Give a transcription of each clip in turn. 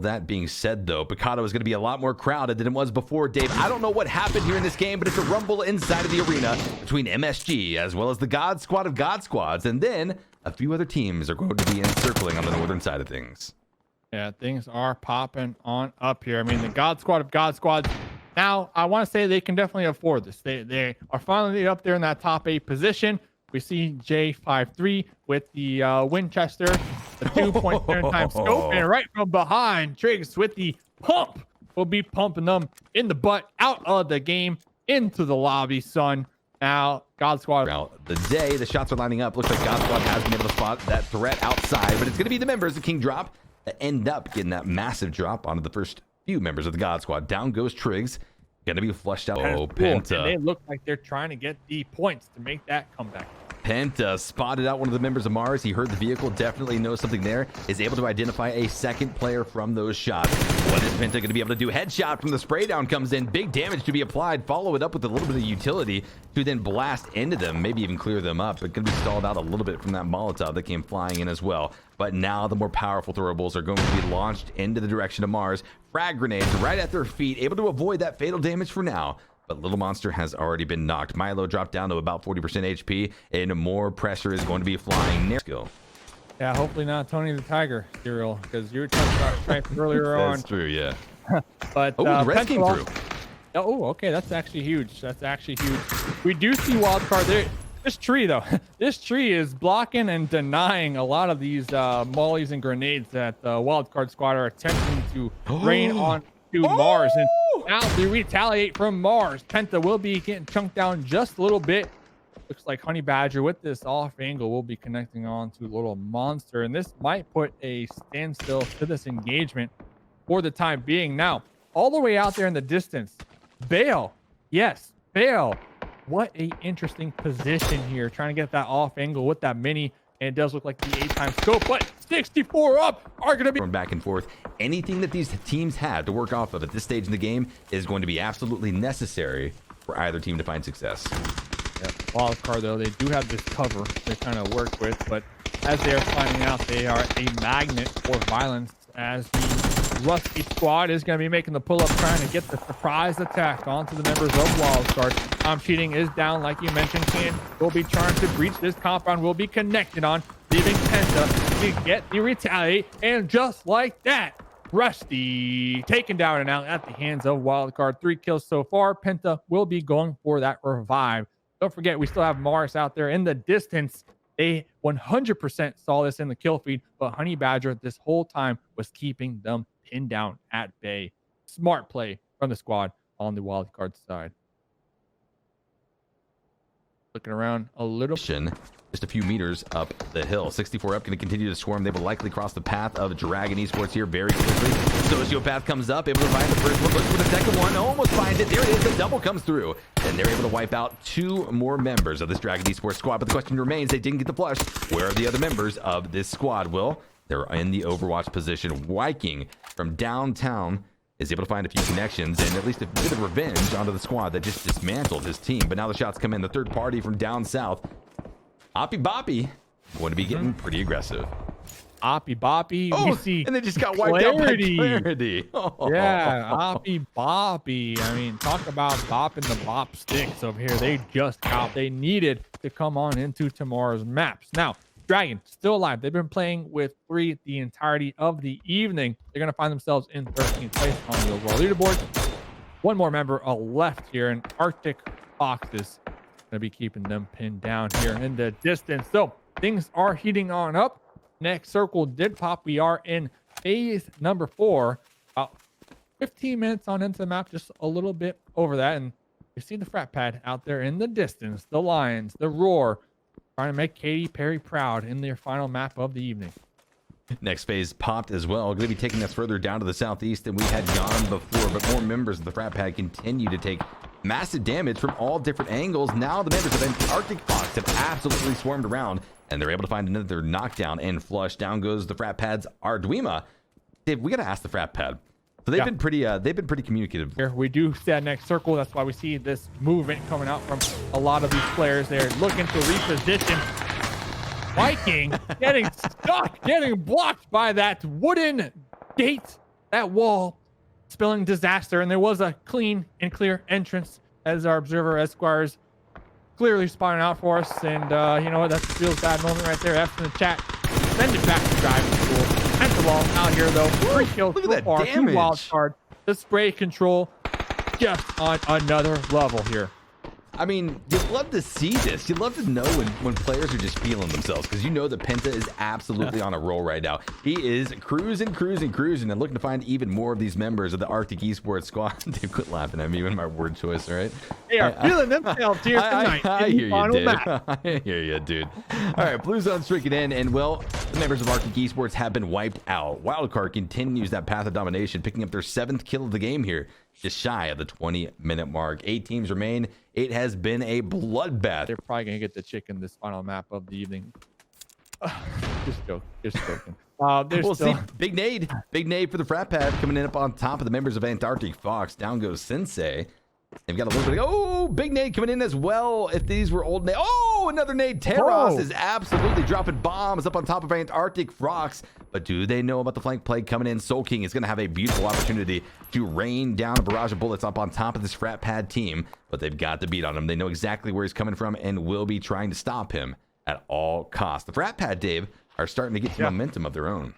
That being said, though, Picado is going to be a lot more crowded than it was before, Dave. I don't know what happened here in this game, but it's a rumble inside of the arena between MSG as well as the God Squad of God Squads, and then a few other teams are going to be encircling on the northern side of things. Yeah, things are popping on up here. I mean, the God Squad of God Squads, now I want to say they can definitely afford this. They are finally up there in that top 8 position. We see J53 with the Winchester, the 2.7 times scope, and right from behind, Triggs with the pump will be pumping them in the butt, out of the game, into the lobby, son. Now, God Squad. Throughout the day, the shots are lining up. Looks like God Squad has been able to spot that threat outside, but it's going to be the members of King Drop that end up getting that massive drop onto the first few members of the God Squad. Down goes Triggs. Going to be flushed out. Oh, Penta. And they look like they're trying to get the points to make that comeback. Penta spotted out one of the members of Mars. He heard the vehicle, definitely knows something there, is able to identify a second player from those shots. What is Penta going to be able to do? Headshot from the spray down comes in. Big damage to be applied. Follow it up with a little bit of utility to then blast into them, maybe even clear them up. But going to be stalled out a little bit from that Molotov that came flying in as well. But now the more powerful throwables are going to be launched into the direction of Mars. Frag grenades right at their feet, able to avoid that fatal damage for now. But Little Monster has already been knocked. Milo dropped down to about 40% HP, and more pressure is going to be flying near skill. Yeah, hopefully not Tony the Tiger, Cyril, because you were talking about strength earlier on. That's true, yeah. But the rest came through. Oh, okay, that's actually huge. That's actually huge. We do see wildcard there. This tree, though, this tree is blocking and denying a lot of these mollies and grenades that the wildcard squad are attempting to rain on to Mars. And now they retaliate from Mars. Penta will be getting chunked down just a little bit. Looks like Honey Badger with this off angle will be connecting on to Little Monster. And this might put a standstill to this engagement for the time being. Now, all the way out there in the distance, Bale. Yes, Bale. What a interesting position here. Trying to get that off angle with that mini. And it does look like the 8-time scope, but 64 up are going to be back and forth. Anything that these teams had to work off of at this stage in the game is going to be absolutely necessary for either team to find success. Yep. Wild card, though, they do have this cover to kind of work with, but as they're finding out, they are a magnet for violence, as the Rusty squad is going to be making the pull-up, trying to get the surprise attack onto the members of Wildcard. Cheating is down, like you mentioned. Can will be trying to breach this compound, will be connected on, leaving Penta to get the retaliate, and just like that, Rusty taken down and out at the hands of Wildcard. 3 kills so far. Penta will be going for that revive. Don't forget, we still have Mars out there in the distance. They 100% saw this in the kill feed, but Honey Badger this whole time was keeping them pinned down at bay. Smart play from the squad on the wildcard side. Looking around a little. Just a few meters up the hill. 64 up, going to continue to swarm. They will likely cross the path of Dragon Esports here very quickly. Sociopath comes up, able to find the first one, looks for the second one, almost finds it. There it is, the double comes through. And they're able to wipe out 2 more members of this Dragon Esports squad. But the question remains, they didn't get the flush. Where are the other members of this squad? Well, they're in the Overwatch position. Viking from downtown is able to find a few connections and at least a bit of revenge onto the squad that just dismantled his team. But now the shots come in. The third party from down south, Oppie Boppie, going to be getting pretty aggressive. Oppie Boppie. Oh, we see and they just got wiped out by Clarity. Oh. Yeah, Oppie Boppie. I mean, talk about bopping the bop sticks over here. They just got, they needed to come on into tomorrow's maps. Now, Dragon still alive. They've been playing with 3 the entirety of the evening. They're going to find themselves in 13th place on the overall leaderboard. 1 more member left here, and Arctic Foxes going to be keeping them pinned down here in the distance. So things are heating on up. Next circle did pop. We are in phase number 4. About 15 minutes on into the map, just a little bit over that. And you see the frat pad out there in the distance. The Lions, the Roar, trying to make Katy Perry proud in their final map of the evening. Next phase popped as well. Going to be taking us further down to the southeast than we had gone before, but more members of the frat pad continue to take massive damage from all different angles. Now the members of Antarctic Fox have absolutely swarmed around, and they're able to find another knockdown and flush. Down goes the frat pad's Arduima. Dave, we got to ask the frat pad. So they've been pretty communicative. Here we do see that next circle. That's why we see this movement coming out from a lot of these players. They're looking to reposition. Viking getting stuck, getting blocked by that wooden gate that wall spilling disaster, and there was a clean and clear entrance as our observer Esquire's clearly spotting out for us. And you know what? That's a real bad moment right there. F in the chat. Send it back to driving school. Pentalong out here though. 3 kills so far. 2 wild card. The spray control just on another level here. I mean, you'd love to see this. You'd love to know when players are just feeling themselves, because you know that Penta is absolutely on a roll right now. He is cruising, and looking to find even more of these members of the Arctic Esports squad. Dave, quit laughing at me and my word choice, all right? They are feeling themselves here tonight. I hear you, Dave. I hear you, dude. All right, Blue Zone's streaking in, and well, the members of Arctic Esports have been wiped out. Wildcard continues that path of domination, picking up their 7th kill of the game here, just shy of the 20-minute mark. 8 teams remain. It has been a bloodbath. They're probably going to get the chicken this final map of the evening. Just joking. We'll see. Big nade for the frat pad coming in up on top of the members of Antarctic Fox. Down goes Sensei. They've got a little bit of, oh, big nade coming in as well. If these were old nade, oh, another nade. Terras is absolutely dropping bombs up on top of Antarctic Fox. But do they know about the flank play coming in? Soul King is going to have a beautiful opportunity to rain down a barrage of bullets up on top of this frat pad team. But they've got the beat on him. They know exactly where he's coming from and will be trying to stop him at all costs. The frat pad, Dave, are starting to get some momentum of their own.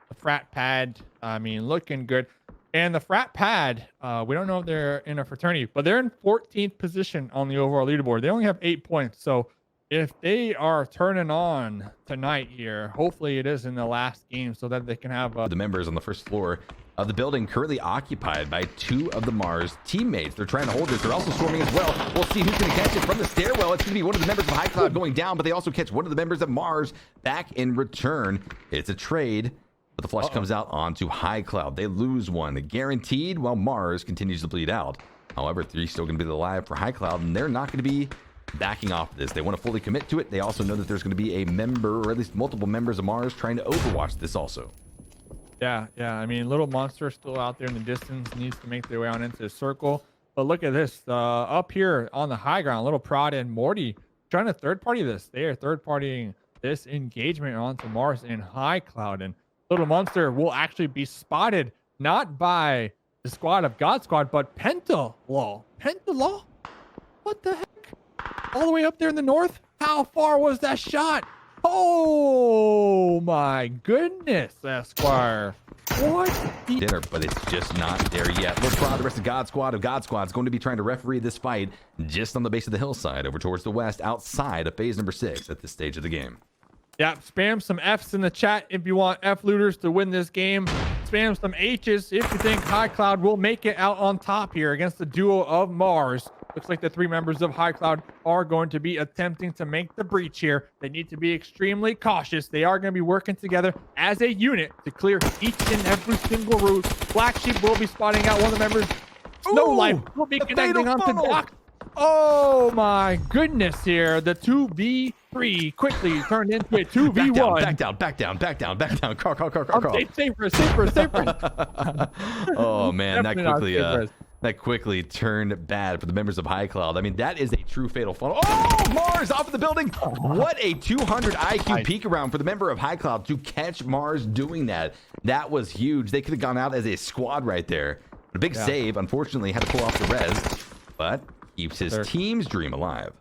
The frat pad, I mean, looking good. And the frat pad, we don't know if they're in a fraternity, but they're in 14th position on the overall leaderboard. They only have 8 points. So if they are turning on tonight here, hopefully it is in the last game so that they can have the members on the first floor of the building currently occupied by 2 of the Mars teammates. They're trying to hold this. They're also swarming as well. We'll see who's going to catch it from the stairwell. It's going to be one of the members of High Cloud going down, but they also catch one of the members of Mars back in return. It's a trade. But the flush comes out onto High Cloud. They lose one, guaranteed, while Mars continues to bleed out. However, 3 still going to be alive for High Cloud, and they're not going to be backing off this. They want to fully commit to it. They also know that there's going to be a member, or at least multiple members of Mars, trying to overwatch this also. Yeah. I mean, Little Monster still out there in the distance, needs to make their way on into the circle. But look at this. Up here on the high ground, Little Prod and Morty trying to third-party this. They are third-partying this engagement onto Mars in High Cloud, and Little Monster will actually be spotted not by the squad of God Squad, but Pentalaw. Pentalaw? What the heck? All the way up there in the north? How far was that shot? Oh my goodness, Esquire. What? Dinner, but it's just not there yet. Little Prod, the rest of God Squad is going to be trying to referee this fight just on the base of the hillside over towards the west outside of phase number 6 at this stage of the game. Yeah, spam some Fs in the chat if you want F looters to win this game. Spam some H's if you think High Cloud will make it out on top here against the duo of Mars. Looks like the 3 members of High Cloud are going to be attempting to make the breach here. They need to be extremely cautious. They are going to be working together as a unit to clear each and every single route. Black Sheep will be spotting out one of the members. Snow Life will be connecting onto Doc. Oh my goodness here. The 2v3 quickly turned into a 2v1. Back down. Car. Safer. Oh man, that quickly turned bad for the members of High Cloud. I mean, that is a true fatal funnel. Oh, Mars off of the building. What a 200 IQ peek around for the member of High Cloud to catch Mars doing that. That was huge. They could have gone out as a squad right there. A big save, unfortunately, had to pull off the res, but keeps his team's dream alive.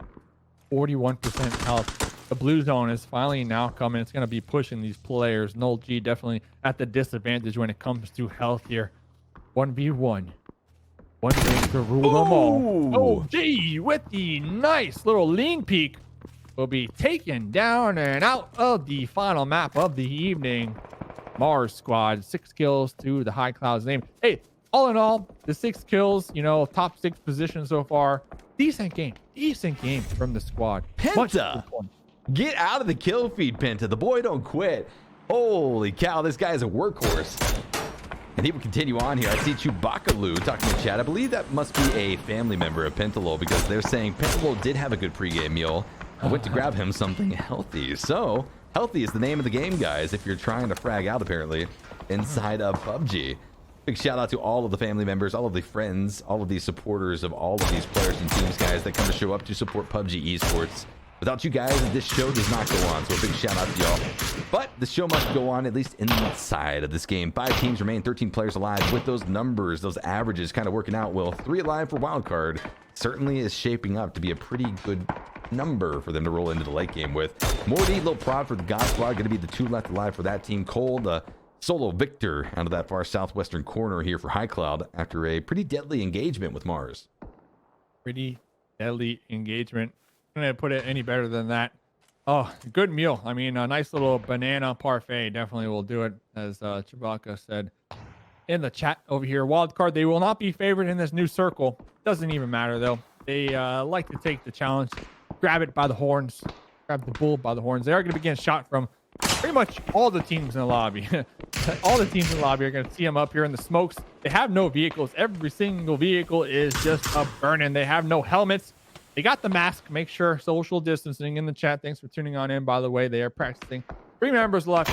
41% health. The blue zone is finally now coming. It's going to be pushing these players. Null G definitely at the disadvantage when it comes to health here. 1v1. One thing to rule them all. Oh, G with the nice little lean peek will be taken down and out of the final map of the evening. Mars squad, 6 kills to the High Cloud's name. Hey, all in all, the 6 kills, you know, top 6 position so far. Decent game from the squad. Penta, get out of the kill feed, Penta. The boy don't quit. Holy cow, this guy is a workhorse. And he will continue on here. I see Chewbacca talking in chat. I believe that must be a family member of Pentalo, because they're saying Pentalo did have a good pregame meal. I went to grab him something healthy. So, healthy is the name of the game, guys, if you're trying to frag out, apparently, inside of PUBG. Big shout out to all of the family members, all of the friends, all of the supporters of all of these players and teams, guys, that come to show up to support PUBG Esports Without you guys, this show does not go on, so a big shout out to y'all. But the show must go on, at least inside of this game. 5 teams remain, 13 players alive. With those numbers, those averages kind of working out, Will, 3 alive for wildcard certainly is shaping up to be a pretty good number for them to roll into the late game with. Morty, little prod for the God Squad, going to be the 2 left alive for that team. Cole, the solo victor out of that far southwestern corner here for High Cloud after a pretty deadly engagement with Mars. Pretty deadly engagement. Couldn't put it any better than that. Oh, good meal. I mean, a nice little banana parfait definitely will do it, as Chewbacca said in the chat over here. Wildcard, they will not be favored in this new circle. Doesn't even matter, though. They like to take the challenge, grab it by the horns, grab the bull by the horns. They are going to be getting shot from pretty much all the teams in the lobby. All the teams in the lobby are going to see them up here in the smokes. They have no vehicles. Every single vehicle is just a burning. They have no helmets. They got the mask. Make sure social distancing in the chat. Thanks for tuning on in, by the way. They are practicing. 3 members left.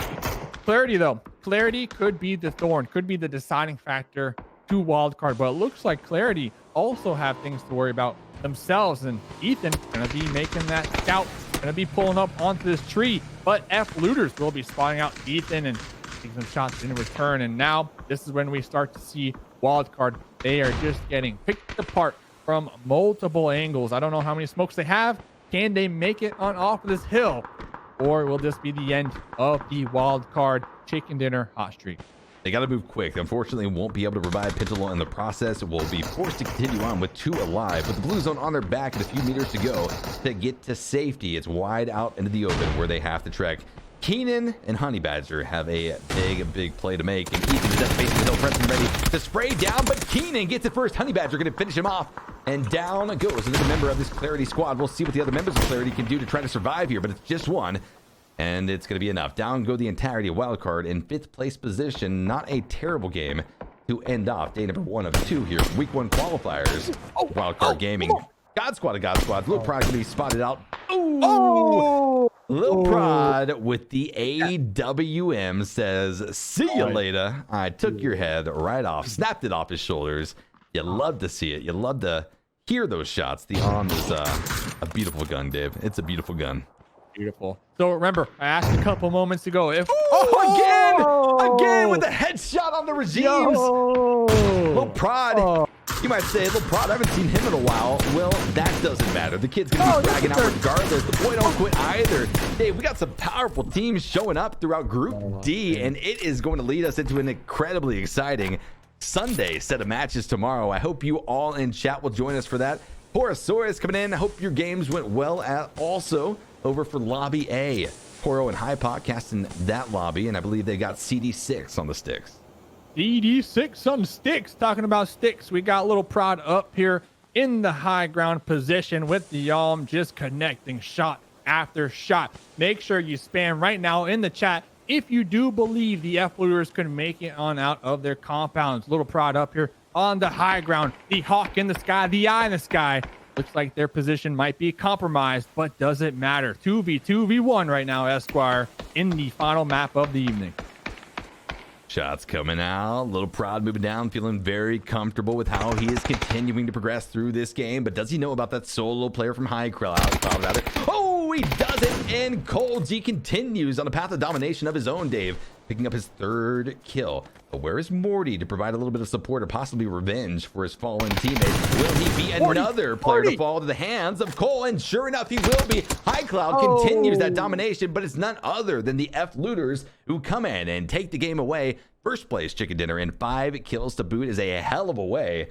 Clarity, though. Clarity could be the thorn, could be the deciding factor to wildcard. But it looks like Clarity also have things to worry about themselves. And Ethan going to be making that scout. Going to be pulling up onto this tree. But F looters will be spotting out Ethan and taking some shots in return. And now this is when we start to see wildcard. They are just getting picked apart from multiple angles. I don't know how many smokes they have. Can they make it on off of this hill? Or will this be the end of the wild card chicken dinner hot streak? They got to move quick. Unfortunately, won't be able to revive Pintalo in the process. Will be forced to continue on with 2 alive. With the blue zone on their back and a few meters to go to get to safety. It's wide out into the open where they have to trek. Keenan and Honey Badger have a big play to make. And Ethan is at the base of the hill, pressing ready to spray down. But Keenan gets it first. Honey Badger going to finish him off. And down goes another member of this Clarity squad. We'll see what the other members of Clarity can do to try to survive here. But it's just one. And it's going to be enough. Down go the entirety of wildcard in 5th place position. Not a terrible game to end off day number 1 of 2 here. Week 1 qualifiers. Wildcard Gaming. God Squad of God Squad. Little Prod going to be spotted out. Ooh. Lil Prod with the AWM says, see you later. I took your head right off. Snapped it off his shoulders. You love to see it. You love to hear those shots. The arm is a beautiful gun, Dave. It's a beautiful gun. Beautiful. So remember, I asked a couple moments ago if again with a headshot on the regimes. Lil Prod, you might say, Lil Prod, I haven't seen him in a while. Well, that doesn't matter. The kid's gonna be bragging out regardless. The boy don't quit either. Hey, we got some powerful teams showing up throughout Group D, and it is going to lead us into an incredibly exciting Sunday set of matches tomorrow. I hope you all in chat will join us for that. Horosaurus coming in. I hope your games went well also over for Lobby A. Horo and Hypot casting that lobby, and I believe they got CD6 on the sticks. CD6 on sticks. Talking about sticks, we got Little Prod up here in the high ground position with the Yalm, just connecting shot after shot. Make sure you spam right now in the chat if you do believe the F looters could make it on out of their compounds. Little Prod up here on the high ground, the hawk in the sky, the eye in the sky. Looks like their position might be compromised, but does it matter? 2v1 right now, Esquire, in the final map of the evening. Shots coming out. Little Prod moving down, feeling very comfortable with how he is continuing to progress through this game. But does he know about that solo player from High Cloud? Oh, he does it. And Cold G continues on a path of domination of his own, Dave, picking up his 3rd kill. But where is Morty to provide a little bit of support or possibly revenge for his fallen teammates? Will he be another player to fall into the hands of Cole? And sure enough, he will be. High Cloud continues that domination, but it's none other than the F looters who come in and take the game away. First place chicken dinner and 5 kills to boot is a hell of a way